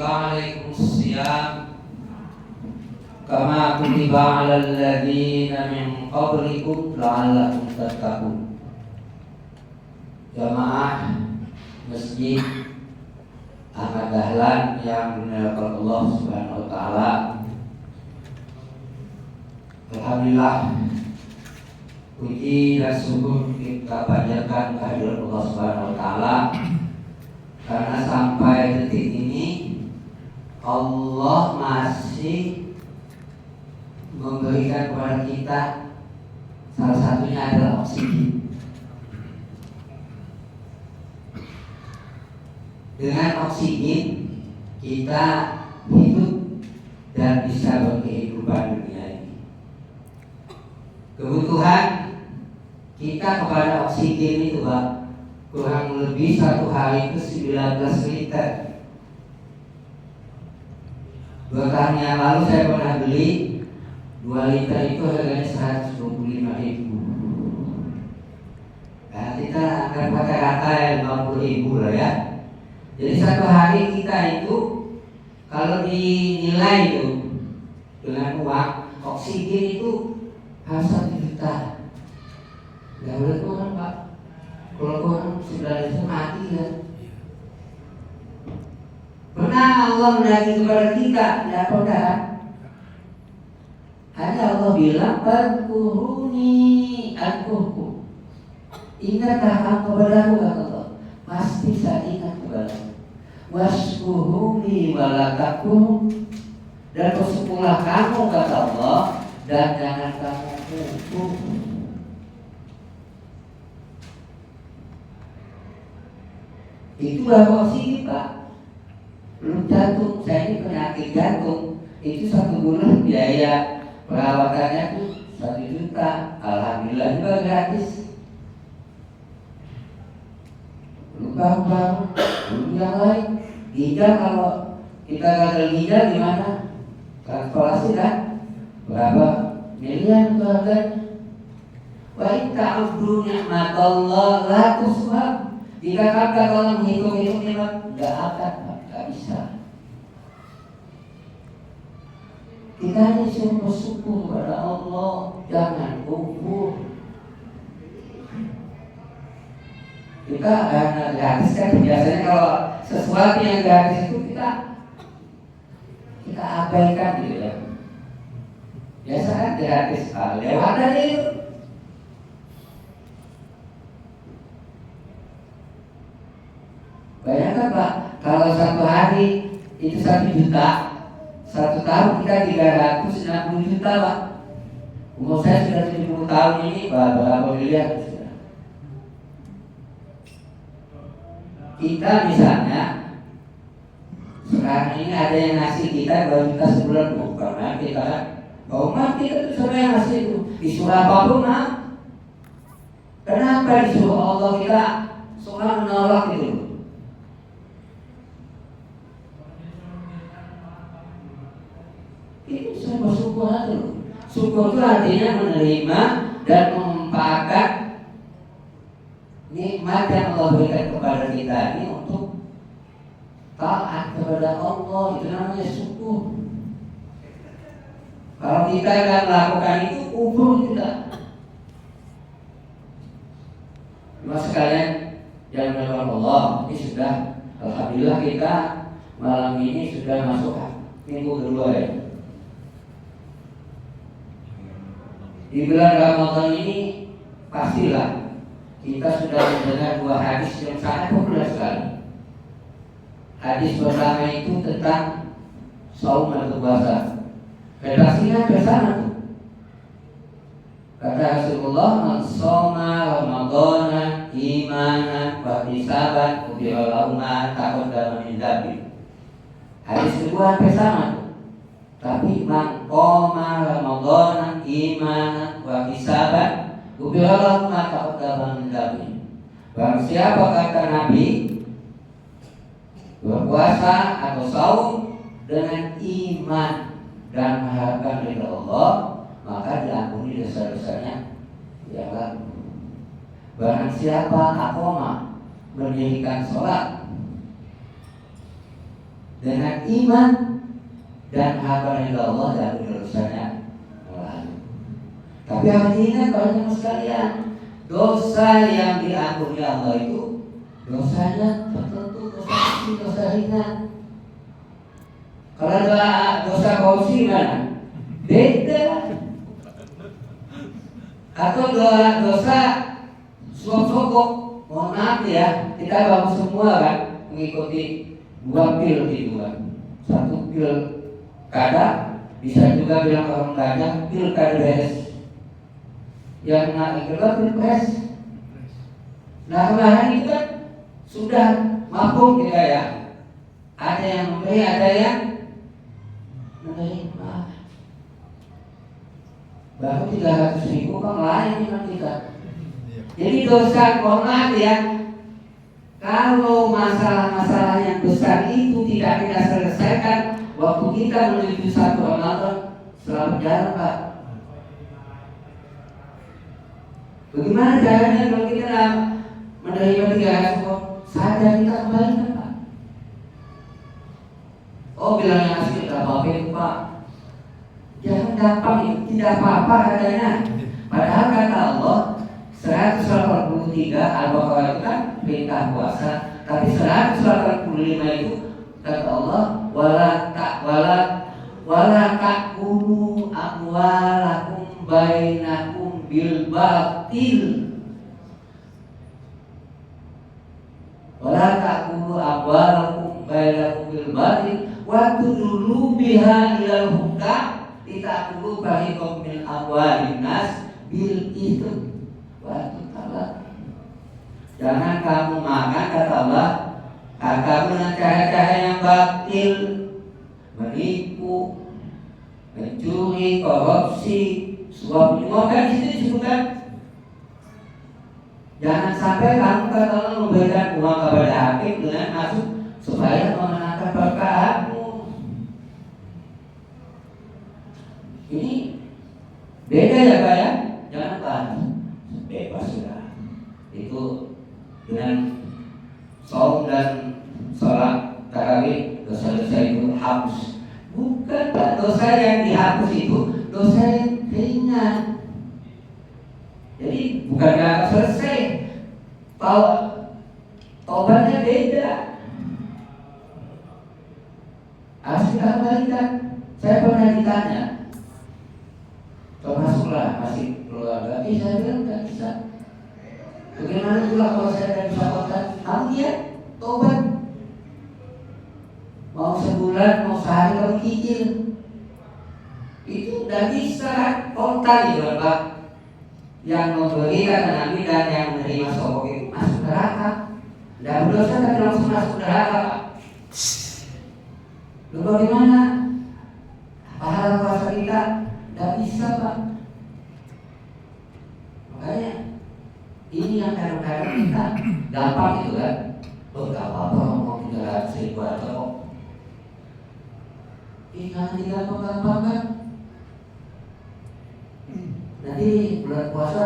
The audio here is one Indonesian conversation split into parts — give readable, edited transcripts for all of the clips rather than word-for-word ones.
alaikumus siyam kama kutiba 'alal ladzina min qablikum la'allakum tattaqun. Jamaah Masjid Ahmad Dahlan yang dimuliakan Allah Subhanahu wa taala. Alhamdulillah, puji dan syukur kita panjatkan kehadirat Allah Subhanahu wa taala karena sampai detik ini Allah masih memberikan kepada kita, salah satunya adalah oksigen. Dengan oksigen kita hidup dan bisa berkehidupan dunia ini. Kebutuhan kita kepada oksigen itu Pak, kurang lebih satu hari itu 19 liter. 2 tahun yang lalu saya pernah beli 2 liter itu harganya 125.000. Nah, kita akan pakai rata yang 50.000 lah ya. Jadi satu hari kita itu kalau dinilai itu dengan uang oksigen itu harus 1 juta. Gak boleh kurang Pak. Kalau kurang sudah itu mati ya. Pernah Allah menagih kepada kita? Tidak pernah. Hanya Allah bilang "Fadhkuruni adkurkum." Ingatlah kepadaku kata Allah. Pasti saya ingat kepadamu. Washkuruni walatakum, dan bersyukurlah kamu kata Allah, dan jangan kamu kufur. Itu baru oksigen Pak. Belum jantung, saya ini penyakit jantung. Itu 1 bulan biaya perawatannya tuh 1 juta. Alhamdulillah juga gratis. Belum belum yang lain. Ginjal, kalau kita gagal ginjal gimana? Transplantasi kan? Berapa miliar itu harganya? Wa in ta'uddu ni'matallah la tuhsuha. Jika kakak kalau menghitung-hitung nikmat, gak bisa. Kita hanya disuruh bersyukur kepada Allah, jangan kufur. Kita gratis kan, biasanya kalau sesuatu yang gratis itu kita abaikan gitu ya. Biasa kan gratis, lewat aja itu. Bayangkan Pak, kalau 1 hari itu 1 juta, 1 tahun kita 360 juta Pak. Umur saya sudah 70 tahun ini, berapa miliar sudah. Kita misalnya sekarang ini ada yang ngasih kita 2 juta sebulan, karena kita mau mati itu siapa yang ngasih itu? Disuruh apapun nah. Kenapa disuruh Allah kita soal menolak itu? Itu saya bersyukur aja. Syukur itu artinya menerima dan memanfaatkan nikmat yang Allah berikan kepada kita ini untuk taat kepada Allah. Itu namanya syukur. Kalau kita akan melakukan itu, kufur juga. Cuma sekalian yang memang Allah, ini sudah alhamdulillah kita malam ini sudah masuk minggu kedua ya. Di bulan Ramadan ini pastilah kita sudah mendengar 2 hadis yang sangat populer sekali. Hadis pertama itu tentang saum atau puasa. Redaksinya ke sana tuh. Kata Rasulullah, "Man shoma Ramadhana imanan wa ihtisaban ghufira lahu ma taqaddama min dzambi." Hadis kedua ke sana tuh. Tapi man qoma Ramadhana imanan wa ihtisaban ghufira lahu ma taqaddama min dzambi. Barang siapa kata Nabi berpuasa atau saum dengan iman dan mengharapkan ridha Allah, maka diampuni dosa-dosanya yang lalu. Barang siapa aqoma mendirikan sholat dengan iman dan hafalan Allah dan dosanya lalu. Tapi harus diingat banyak sekalian, dosa yang diampuni Allah itu dosanya tertentu dosa kecil, dosa ringan. Kalau ada dosa korupsi mana? Beda. Atau dosa suap-suap, mohon maaf ya, kita baru semua kan mengikuti 2 pil di 2. 1 pil kada, bisa juga bilang orang kada, pil kada beres. Yang kedua pilpres. Nah kemarin itu kan sudah mafhum kita ya. Ada yang memberi, ada yang menerima. Baru 300.000 kan lain dengan kita. Jadi dosa mohon ya. Kalau masalah-masalah yang besar itu tidak kita selesaikan waktu kita menuju 1 Ramadan, selalu jalan Pak. Bagaimana caranya kalau kita menerima 300 saja kita kembalikan Pak? Oh bilangnya asli tidak apa-apa Pak. Jangan gampang itu, tidak apa-apa katanya. Padahal kata Allah 183 Al-Baqarah itu kan perintah puasa, tapi 185 itu kata Allah wala ta'kulu amwalakum bainakum bil batil. Wala ta'kulu amwalakum bainakum bil batil wa tudlu biha ilal hukam litakulu bahikum min amwalin nas bil itu. Waktu Allah, jangan kamu makan kata Allah, kamu dengan cara-cara yang batil, menipu, mencuri, korupsi, suap menyuap kan di situ disebutkan. Jangan sampai kamu kata Allah memberikan uang kepada hakim dengan maksud supaya memenangkan perkaramu. Ini beda ya Pak ya, jangan bahas. Bebas sudah. Itu dengan saum dan sholat tarawih dosa-dosa itu hapus. Bukan Pak, dosa yang dihapus itu dosa yang ringan. Jadi bukan gak selesai. Taubatnya beda. Harus kita kembalikan. Saya pernah ditanya, termasuklah masih keluarga, saya bilang nggak bisa. Bagaimana pula kalau saya tidak bisa kontak? Kamu ya, tobat. Mau sebulan, mau sehari kamu cicil. Itu nggak bisa kontak gitu Pak. Yang memberi kata Nabi dan yang menerima sokok itu masuk neraka. Tidak berdosa tapi langsung masuk neraka Pak. Lalu bagaimana? Pahala puasa kita nggak bisa Pak. Makanya ini yang kadang-kadang kita gampang gitu kan. Oh gak apa-apa mau 300.000 atau jangan digampang-gampang kan. Nanti bulan puasa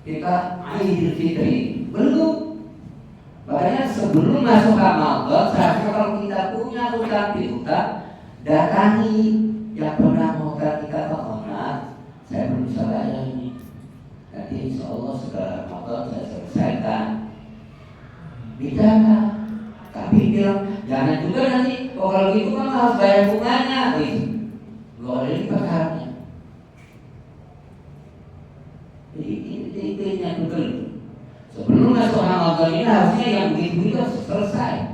kita Idul Fitri belum. Makanya sebelum masuk Ramadan seharusnya kalau kita punya utang piutang datangi yang pernah mengutang kita Pak, saya belum bisa bayar ini. Nanti insya Allah segala Ramadan saya selesaikan. Bicara, tapi bilang jangan juga nanti. Oh kalau gitu kan harus bayar bunganya, boleh ini perkaranya. Jadi intinya betul. Sebelum masuk Ramadan ini harusnya yang begitu selesai.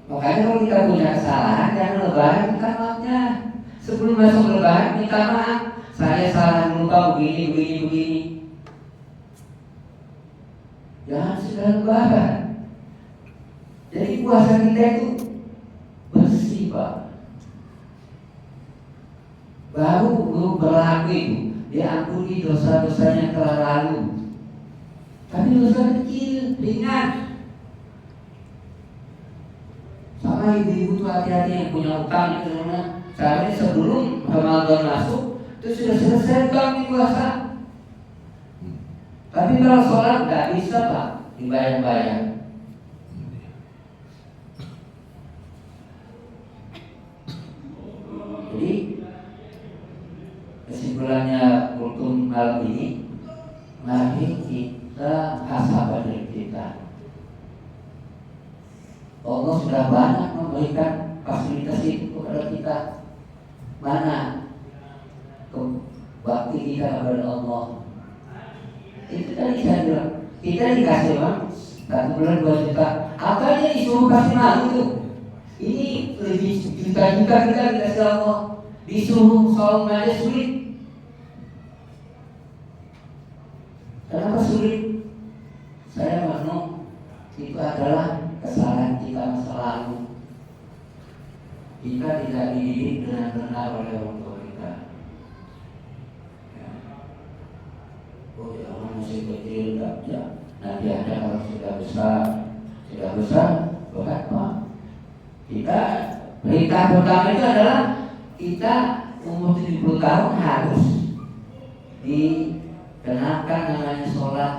Makanya kalau kita punya kesalahan jangan lebaran minta maafnya. Sebelum masuk lebaran minta maaf. Saya salah lupa begini. Jangan sudah lebaran. Jadi puasa kita itu bersih Pak. Baru berlaku itu diampuni dosa-dosanya telah lalu. Tapi dosa kecil, ringan. Sama ibu-ibu tuh hati-hati yang punya utang itu sebenarnya. Seharusnya sebelum Ramadan masuk itu sudah selesai utang puasa. Tapi kalau sholat nggak bisa Pak dibayar-bayar. Jadi kesimpulannya kultum malam ini, mari kita muhasabah diri kita. Allah sudah banyak memberikan fasilitas itu kepada kita. Mana bakti kita kepada Allah? Itu tadi saya bilang, kita dikasih uang 1 bulan 2 juta. Apa dia disuruh kasih malu tuh? Ini lebih juta-juta kita dikasih Allah. Disuruh soal aja sulit. Kenapa sulit? Saya menurut itu adalah kesalahan kita masa lalu. Kita tidak dididik dengan benar oleh orang tua kita. Oh ya, orang masih kecil tak ya. Nanti ada kalau sudah besar berat Pak. Kita perintah pertama itu adalah kita umur 70 tahun harus dikenakan namanya sholat.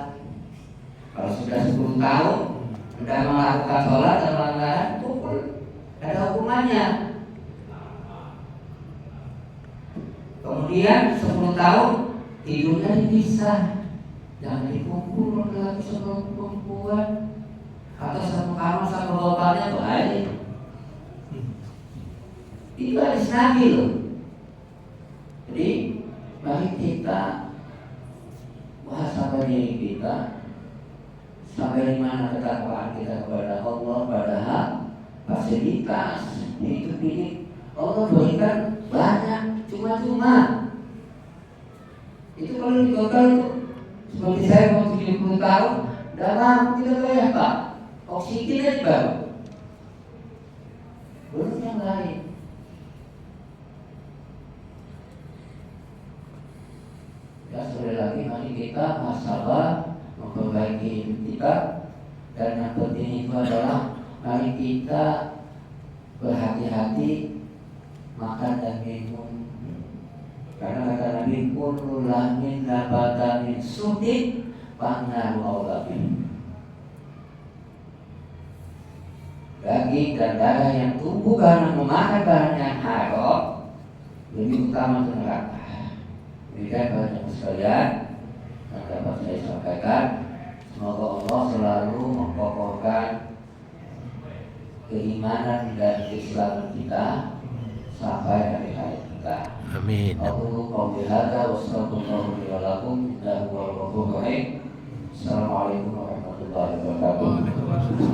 Kalau sudah 10 tahun sudah melakukan sholat dan melanggar pukul, ada hukumannya. Kemudian 10 tahun tidurnya dipisah, jangan dikumpul lagi sama perempuan atau sama kamar sama bapaknya baik. Itu hadis Nabi loh. Jadi mari kita muhasabah diri kita. Sampai di mana ketakwaan kita kepada Allah, padahal fasilitas hidup ini Allah berikan banyak, cuma-cuma. Itu kalau di kota itu, seperti saya mau 70 tahun, dalam tidak bayar Pak, oksigennya baru, belum yang lain. Ya sekali lagi, mari kita muhasabah, memperbaiki hidup kita, dan yang penting itu adalah mari kita berhati-hati makan dan minum, karena kata Nabi kullu lahmin nabata min sutin fa'nahu awlabin. Daging dan darah yang tumbuh karena memakan bahan yang haram lebih utama ke neraka. Demikian para sekalian yang dapat saya sampaikan. Semoga Allah selalu mengokohkan keimanan dan keislaman kita sampai hari-hari kita. Amin. Aku qauli hadza wa astaghfirullaha li wa lakum innahu huwal ghafurur rahim. Assalamualaikum warahmatullahi wabarakatuh.